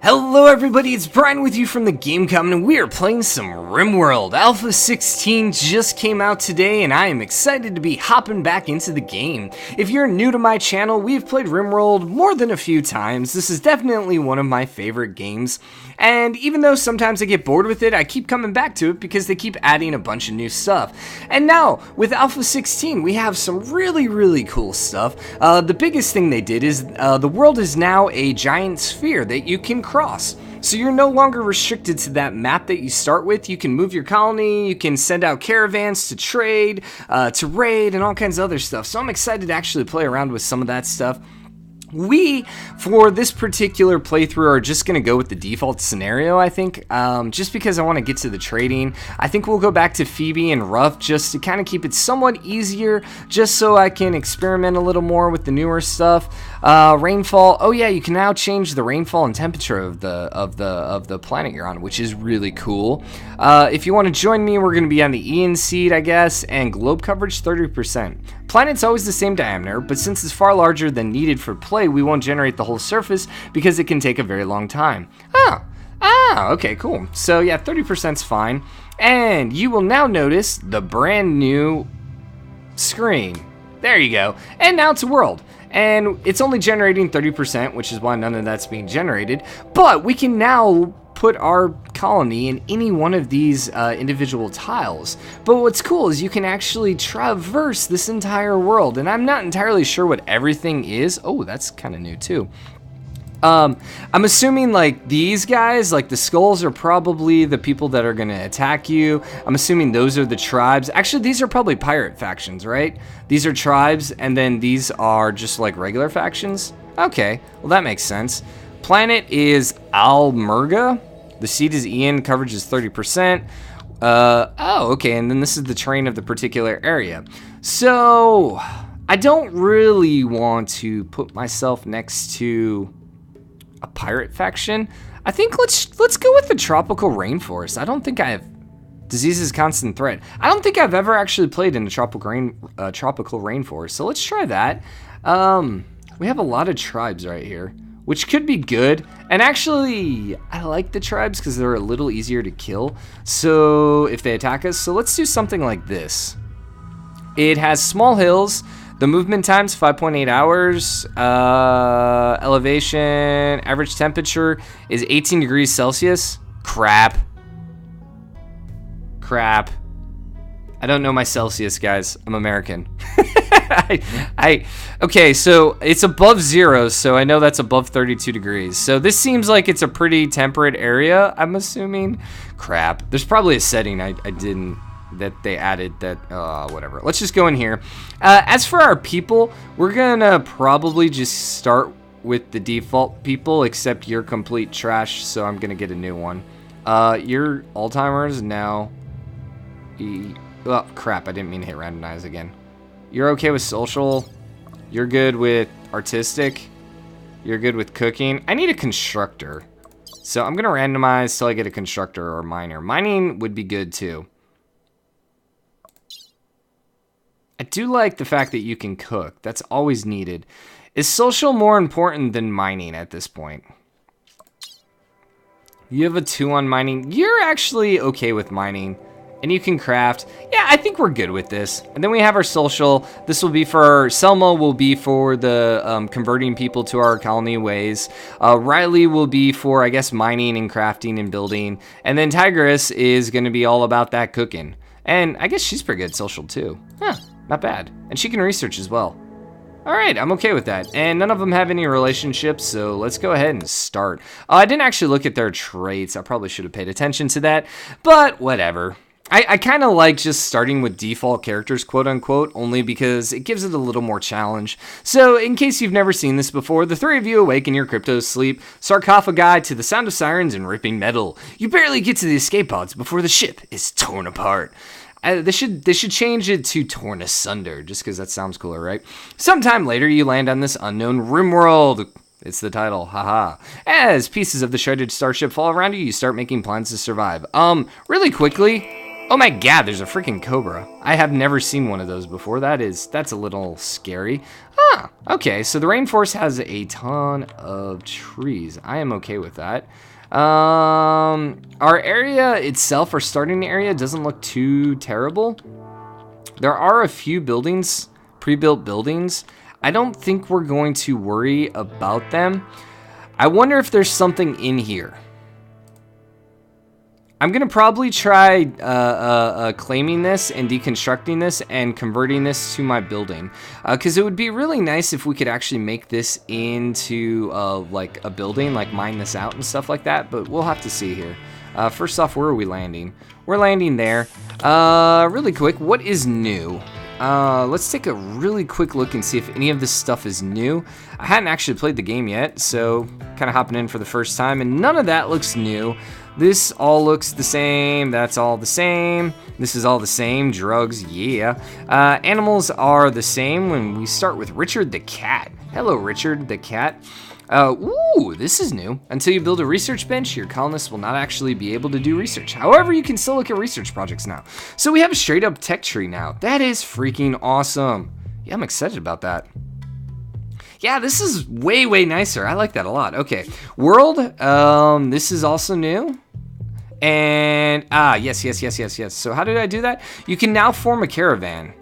Hello everybody, it's Brian with you from TheGameCommon, and we are playing some RimWorld. Alpha 16 just came out today, and I am excited to be hopping back into the game. If you're new to my channel, we've played RimWorld more than a few times. This is definitely one of my favorite games, and even though sometimes I get bored with it, I keep coming back to it because they keep adding a bunch of new stuff. And now, with Alpha 16, we have some really cool stuff. The biggest thing they did is the world is now a giant sphere that you can cross. So you're no longer restricted to that map that you start with. You can move your colony, you can send out caravans to trade, to raid, and all kinds of other stuff. So I'm excited to actually play around with some of that stuff. We, for this particular playthrough, are just going to go with the default scenario, I think, just because I want to get to the trading. I think we'll go back to Phoebe and Ruff just to kind of keep it somewhat easier, just so I can experiment a little more with the newer stuff. Rainfall, oh yeah, you can now change the rainfall and temperature of the planet you're on, which is really cool. If you want to join me, we're going to be on the Ian seed, I guess, and globe coverage 30%. Planet's always the same diameter, but since it's far larger than needed for play, we won't generate the whole surface because it can take a very long time. Okay, cool. So yeah, 30%'s fine. And you will now notice the brand new screen. There you go. And now it's a world. And it's only generating 30%, which is why none of that's being generated. But we can now put our colony in any one of these individual tiles. But what's cool is you can actually traverse this entire world, and I'm not entirely sure what everything is. Oh, that's kind of new too. I'm assuming like these guys, like the skulls, are probably the people that are going to attack you. I'm assuming those are the tribes. Actually, these are probably pirate factions, right? These are tribes, and then these are just like regular factions. Okay, well that makes sense. Planet is Almerga. The seed is Ian. Coverage is 30%. Oh, okay. And then this is the terrain of the particular area. So I don't really want to put myself next to a pirate faction. I think let's go with the tropical rainforest. I don't think I have diseases constant threat. I don't think I've ever actually played in a tropical rainforest. So let's try that. We have a lot of tribes right here, which could be good. And actually, I like the tribes because they're a little easier to kill. So if they attack us, so let's do something like this. It has small hills. The movement time's 5.8 hours. Elevation, average temperature is 18 degrees Celsius. Crap. I don't know my Celsius, guys. I'm American. Okay, so it's above 0, so I know that's above 32 degrees. So this seems like it's a pretty temperate area, I'm assuming. Crap. There's probably a setting I didn't, that they added that, whatever. Let's just go in here. As for our people, we're gonna probably just start with the default people, except you're complete trash, so I'm gonna get a new one. You're Alzheimer's now. Oh, crap, I didn't mean to hit randomize again. You're okay with social. You're good with artistic. You're good with cooking. I need a constructor. So I'm going to randomize till I get a constructor or miner. Mining would be good too. I do like the fact that you can cook. That's always needed. Is social more important than mining at this point? You have a 2 on mining. You're actually okay with mining. And you can craft. Yeah, I think we're good with this. And then we have our social. This will be for Selma, will be for the converting people to our colony ways. Riley will be for, I guess, mining and crafting and building. And then Tigress is going to be all about that cooking. And I guess she's pretty good social too. Huh, not bad. And she can research as well. All right, I'm okay with that. And none of them have any relationships, so let's go ahead and start. I didn't actually look at their traits. I probably should have paid attention to that, but whatever. I kind of like just starting with default characters, quote unquote, only because it gives it a little more challenge. So in case you've never seen this before, the 3 of you awake in your crypto sleep, sarcophagi to the sound of sirens and ripping metal. You barely get to the escape pods before the ship is torn apart. They should change it to torn asunder, just because that sounds cooler, right? Sometime later, you land on this unknown RimWorld. It's the title, haha. As pieces of the shredded starship fall around you, you start making plans to survive. Really quickly, Oh my god, there's a freaking cobra. I have never seen one of those before. That's a little scary. Ah, okay, so the rainforest has a ton of trees. I am okay with that. Our area itself, our starting area, doesn't look too terrible. There are a few buildings, pre-built buildings. I don't think we're going to worry about them. I wonder if there's something in here. I'm going to probably try claiming this and deconstructing this and converting this to my building. Because it would be really nice if we could actually make this into like a building, like mine this out and stuff like that. But we'll have to see here. First off, where are we landing? We're landing there. Really quick, what is new? Let's take a really quick look and see if any of this stuff is new. I hadn't actually played the game yet, so kind of hopping in for the first time, and none of that looks new. This all looks the same. That's all the same. This is all the same. Drugs, yeah. Animals are the same when we start with Richard the cat. Hello, Richard the cat. Ooh, this is new. Until you build a research bench, your colonists will not actually be able to do research. However, you can still look at research projects now. So we have a straight up tech tree now. That is freaking awesome. Yeah, I'm excited about that. Yeah, this is way, way nicer. I like that a lot. Okay, world, this is also new. And, yes. So how did I do that? You can now form a caravan.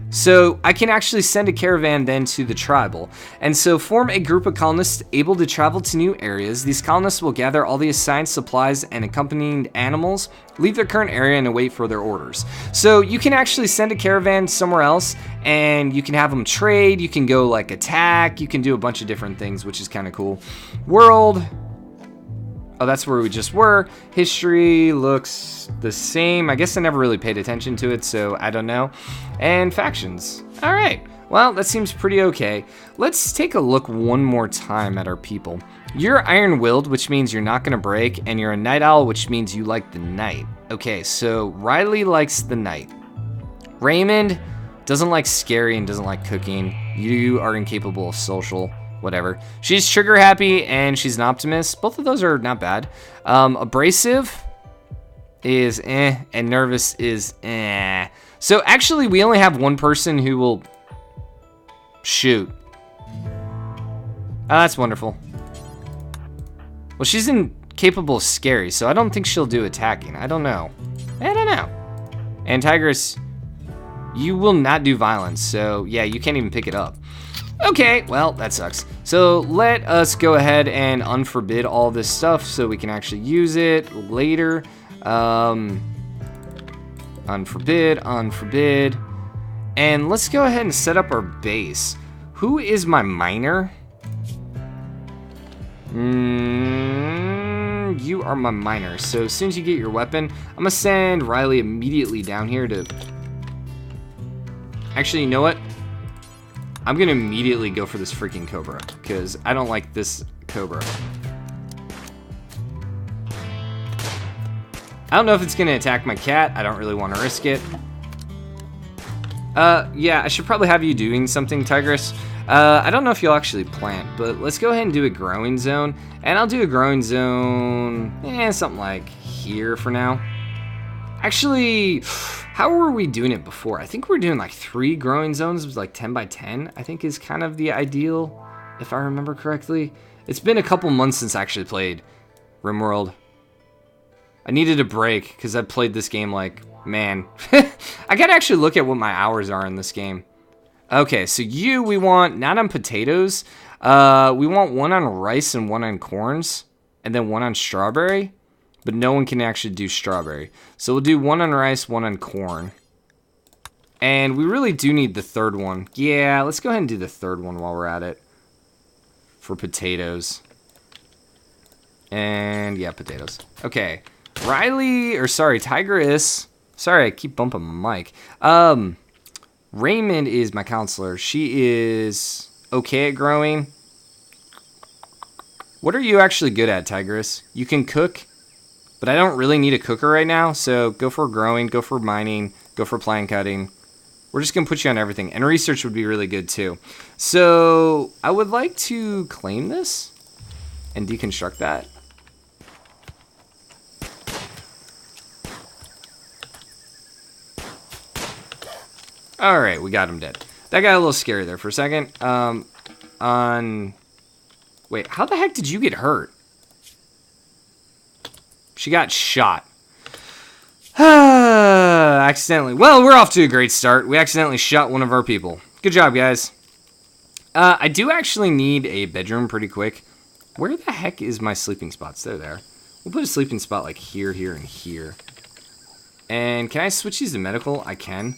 So I can actually send a caravan then to the tribal. And so form a group of colonists able to travel to new areas. These colonists will gather all the assigned supplies and accompanying animals, leave their current area and await further orders. So you can actually send a caravan somewhere else and you can have them trade. You can go like attack. You can do a bunch of different things, which is kind of cool. World. Oh, that's where we just were. History looks the same. I guess I never really paid attention to it, so I don't know. And factions. All right. Well, that seems pretty okay. Let's take a look one more time at our people. You're iron-willed, which means you're not going to break, and you're a night owl, which means you like the night. Okay, so Riley likes the night. Raymond doesn't like scary and doesn't like cooking. You are incapable of social. Whatever. She's trigger happy and she's an optimist. Both of those are not bad. Abrasive is and nervous is So actually we only have one person who will shoot. Oh, that's wonderful. Well, she's incapable of scary, so I don't think she'll do attacking. I don't know. And Tigress, you will not do violence, so yeah, you can't even pick it up. Okay, well, that sucks. So let us go ahead and unforbid all this stuff so we can actually use it later. Unforbid. And let's go ahead and set up our base. Who is my miner? You are my miner. So as soon as you get your weapon, I'm gonna send Riley immediately down here to... Actually, you know what? I'm gonna immediately go for this freaking cobra, because I don't like this cobra. I don't know if it's gonna attack my cat. I don't really want to risk it. Yeah, I should probably have you doing something, Tigress. I don't know if you'll actually plant, but let's go ahead and do a growing zone. And I'll do a growing zone, something like here for now. Actually, how were we doing it before? I think we were doing like 3 growing zones. It was like 10 by 10, I think is kind of the ideal, if I remember correctly. It's been a couple months since I actually played RimWorld. I needed a break because I played this game like, man. I gotta actually look at what my hours are in this game. Okay, so we want, not on potatoes. We want 1 on rice and 1 on corns. And then 1 on strawberry. But no one can actually do strawberry. So we'll do 1 on rice, 1 on corn. And we really do need the 3rd one. Yeah, let's go ahead and do the 3rd one while we're at it. For potatoes. And yeah, potatoes. Okay. Tigress. Sorry, I keep bumping my mic. Raymond is my counselor. She is okay at growing. What are you actually good at, Tigress? You can cook. But I don't really need a cooker right now, so go for growing, go for mining, go for plant cutting. We're just going to put you on everything. And research would be really good too. So I would like to claim this and deconstruct that. Alright, we got him dead. That got a little scary there for a second. Wait, how the heck did you get hurt? She got shot. Accidentally. Well, we're off to a great start. We accidentally shot one of our people. Good job, guys. I do actually need a bedroom pretty quick. Where the heck is my sleeping spots? They're there. We'll put a sleeping spot like here, here, and here. And can I switch these to medical? I can.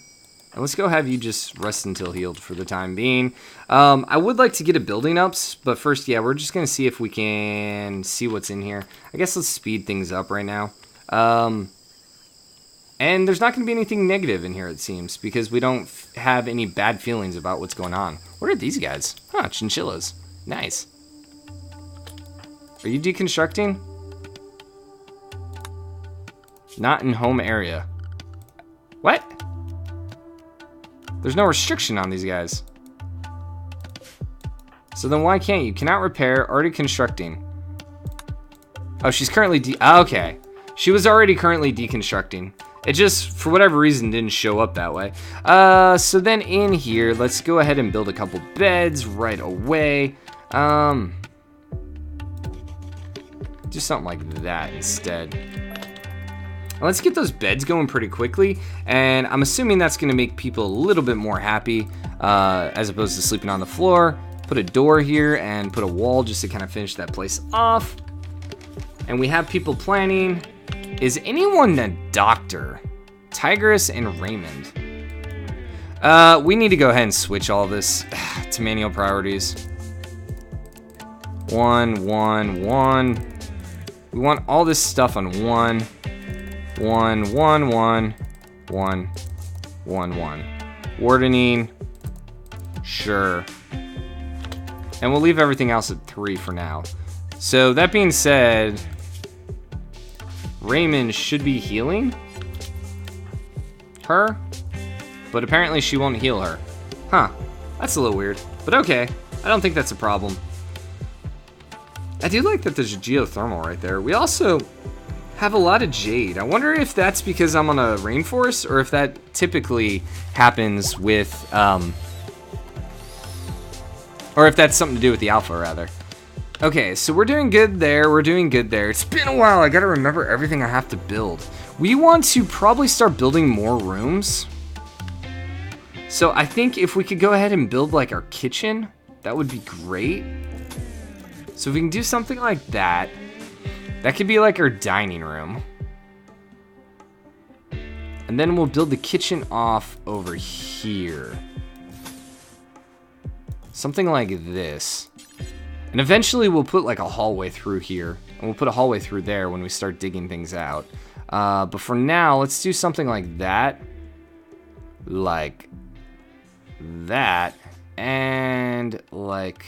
And let's go have you just rest until healed for the time being. I would like to get a building up, but first, yeah, we're just going to see if we can see what's in here. I guess let's speed things up right now. And there's not going to be anything negative in here, it seems, because we don't have any bad feelings about what's going on. What are these guys? Huh, chinchillas. Nice. Are you deconstructing? Not in home area. What? There's no restriction on these guys. So then why can't you? Cannot repair, already constructing. Oh, she's currently okay. She was already currently deconstructing. It just, for whatever reason, didn't show up that way. So then in here, let's go ahead and build a couple beds right away. Do something like that instead. Let's get those beds going pretty quickly, and I'm assuming that's going to make people a little bit more happy, as opposed to sleeping on the floor. Put a door here and put a wall just to kind of finish that place off. And we have people planning. Is anyone a doctor? Tigress and Raymond. We need to go ahead and switch all this to manual priorities. 1, 1, 1. We want all this stuff on 1. 1, 1, 1, 1, 1, 1. Wardening. Sure. And we'll leave everything else at 3 for now. So that being said, Raymond should be healing her, but apparently she won't heal her. Huh. That's a little weird, but okay. I don't think that's a problem. I do like that there's a geothermal right there. We also have a lot of jade. I wonder if that's because I'm on a rainforest, or if that typically happens with, or if that's something to do with the alpha, rather. Okay, so we're doing good there. We're doing good there. It's been a while. I gotta remember everything I have to build. We want to probably start building more rooms. So I think if we could go ahead and build like our kitchen, that would be great. So if we can do something like that, that could be like our dining room. And then we'll build the kitchen off over here. Something like this. And eventually we'll put like a hallway through here. And we'll put a hallway through there when we start digging things out. But for now, let's do something like that. Like that. And like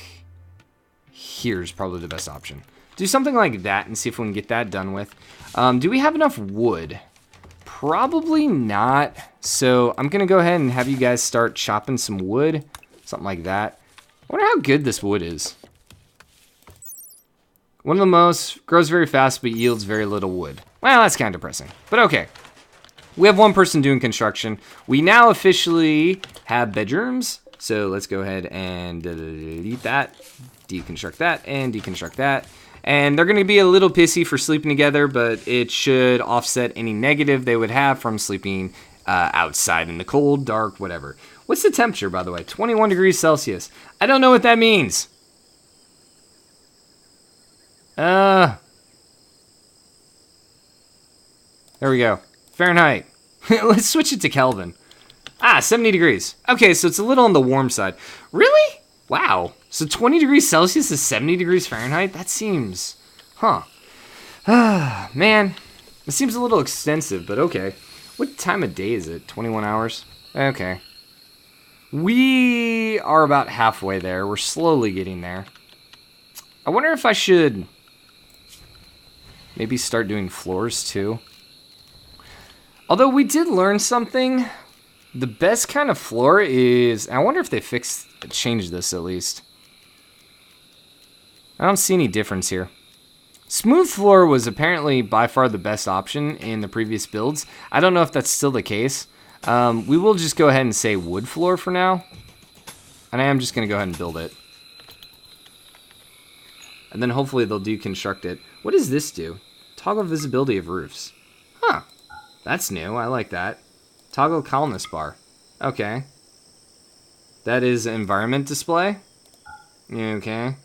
here's probably the best option. Do something like that and see if we can get that done with. Do we have enough wood? Probably not. So I'm going to go ahead and have you guys start chopping some wood. Something like that. I wonder how good this wood is. One of the most, grows very fast, but yields very little wood. Well, that's kind of depressing, but okay. We have one person doing construction. We now officially have bedrooms. So let's go ahead and delete that, deconstruct that, and deconstruct that. And they're going to be a little pissy for sleeping together, but it should offset any negative they would have from sleeping outside in the cold, dark, whatever. What's the temperature, by the way? 21 degrees Celsius. I don't know what that means. There we go. Fahrenheit. Let's switch it to Kelvin. 70 degrees. Okay, so it's a little on the warm side. Really? Wow. So 20 degrees Celsius is 70 degrees Fahrenheit? That seems... Huh. Man. It seems a little extensive, but okay. What time of day is it? 21 hours? Okay. We are about halfway there. We're slowly getting there. I wonder if I should maybe start doing floors too. Although we did learn something. The best kind of floor is... I wonder if they changed this at least. I don't see any difference here. Smooth floor was apparently by far the best option in the previous builds. I don't know if that's still the case. We will just go ahead and say wood floor for now. And I am just going to go ahead and build it. And then hopefully they'll deconstruct it. What does this do? Toggle visibility of roofs. Huh. That's new. I like that. Toggle columnist bar. Okay. That is environment display. Okay.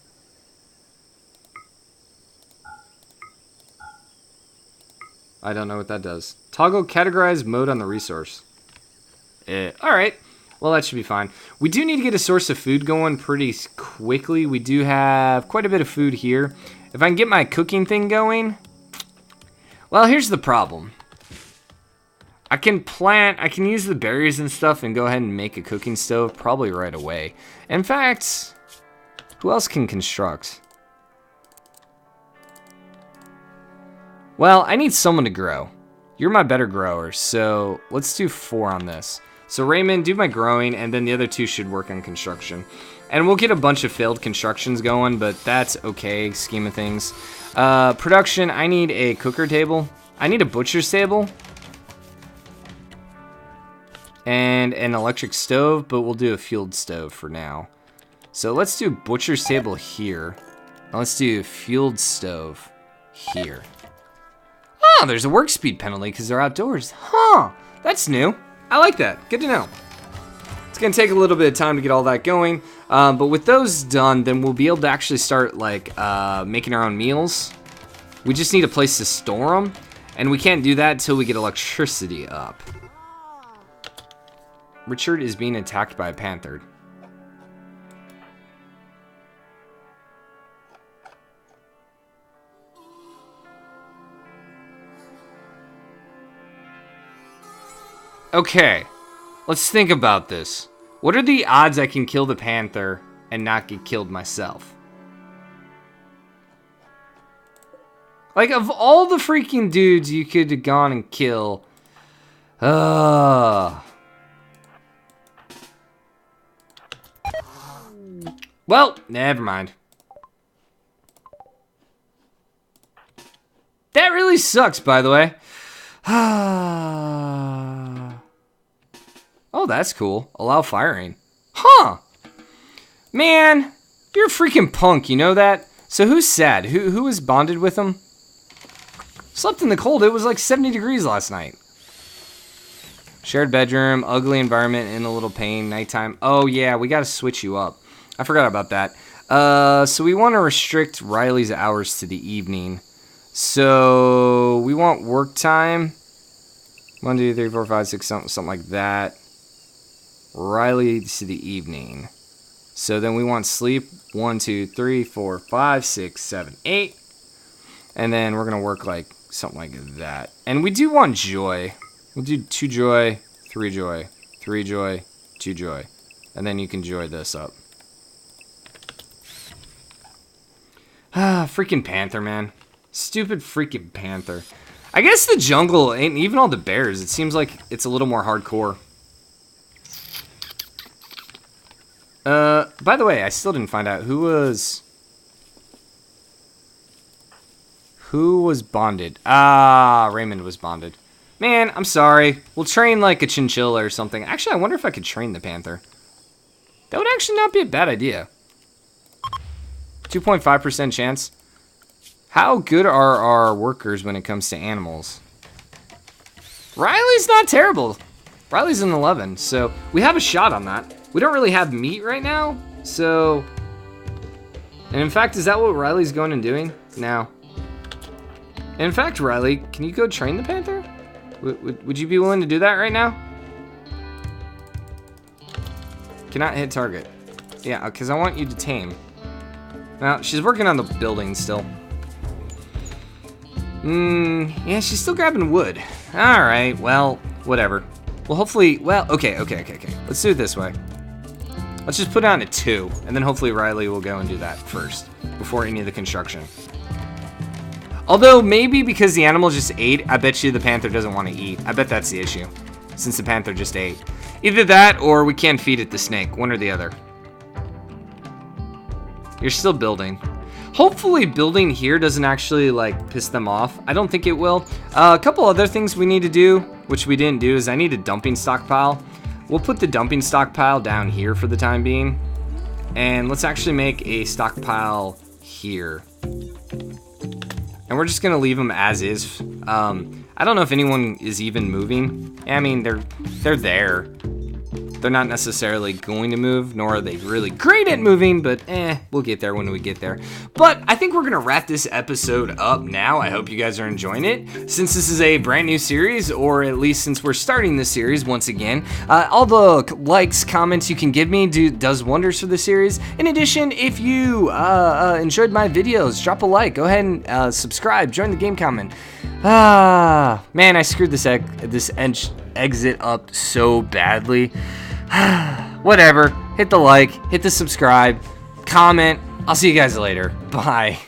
I don't know what that does. Toggle categorize mode on the resource. Alright. Well, that should be fine. We do need to get a source of food going pretty quickly. We do have quite a bit of food here. If I can get my cooking thing going... Well, here's the problem. I can use the berries and stuff and go ahead and make a cooking stove probably right away. In fact, who else can construct? Well, I need someone to grow. You're my better grower, so let's do 4 on this. So Raymond, do my growing, and then the other 2 should work on construction. And we'll get a bunch of failed constructions going, but that's okay, scheme of things. Production, I need a cooker table. I need a butcher's table. And an electric stove, but we'll do a fueled stove for now. So let's do butcher's table here. And let's do fueled stove here. Oh, there's a work speed penalty because they're outdoors. Huh, that's new. I like that. Good to know. It's going to take a little bit of time to get all that going. But with those done, then we'll be able to actually start like making our own meals. We just need a place to store them. And we can't do that until we get electricity up. Richard is being attacked by a panther. Okay, let's think about this. What are the odds I can kill the panther and not get killed myself? Like, of all the freaking dudes you could have gone and kill... Well, never mind. That really sucks, by the way. Oh, that's cool. Allow firing. Huh. Man, you're a freaking punk, you know that? So who's sad? Who was bonded with him? Slept in the cold. It was like 70 degrees last night. Shared bedroom, ugly environment, in a little pain, nighttime. Oh, yeah, we got to switch you up. I forgot about that. So we want to restrict Riley's hours to the evening. So we want work time. 1, 2, 3, 4, 5, 6, something like that. Riley to the evening. So then we want sleep. 1, 2, 3, 4, 5, 6, 7, 8. And then we're going to work like something like that. And we do want joy. We'll do 2 joy, 3 joy, 3 joy, 2 joy. And then you can joy this up. Ah, freaking panther, man. Stupid freaking panther. I guess the jungle, and even all the bears, it seems like it's a little more hardcore. By the way, I still didn't find out who was bonded. Ah, Raymond was bonded. Man, I'm sorry. We'll train like a chinchilla or something. Actually, I wonder if I could train the panther. That would actually not be a bad idea. 2.5% chance. How good are our workers when it comes to animals? Riley's not terrible. Riley's an 11, so we have a shot on that. We don't really have meat right now, so... And in fact, is that what Riley's going and doing? No. And in fact, Riley, can you go train the panther? Would you be willing to do that right now? Cannot hit target. Yeah, because I want you to tame. Now, she's working on the building still. Yeah, she's still grabbing wood. Alright, well, whatever. Well, hopefully, well, okay. Let's do it this way. Let's just put it on a 2, and then hopefully Riley will go and do that first, before any of the construction. Although, maybe because the animal just ate, I bet you the panther doesn't want to eat. I bet that's the issue, since the panther just ate. Either that, or we can't feed it the snake, one or the other. You're still building. Hopefully building here doesn't actually like piss them off. I don't think it will. A couple other things we need to do. which we didn't do, is I need a dumping stockpile. We'll put the dumping stockpile down here for the time being. And let's actually make a stockpile here. And we're just gonna leave them as is. I don't know if anyone is even moving. I mean, they're there. They're not necessarily going to move, nor are they really great at moving, but we'll get there when we get there. But I think we're gonna wrap this episode up now. I hope you guys are enjoying it. Since this is a brand new series, or at least since we're starting this series once again, all the likes, comments you can give me does wonders for the series. In addition, if you enjoyed my videos, drop a like, go ahead and subscribe, join the GameCommon. Man, I screwed this exit up so badly. Whatever, hit the like, hit the subscribe, comment. I'll see you guys later. Bye.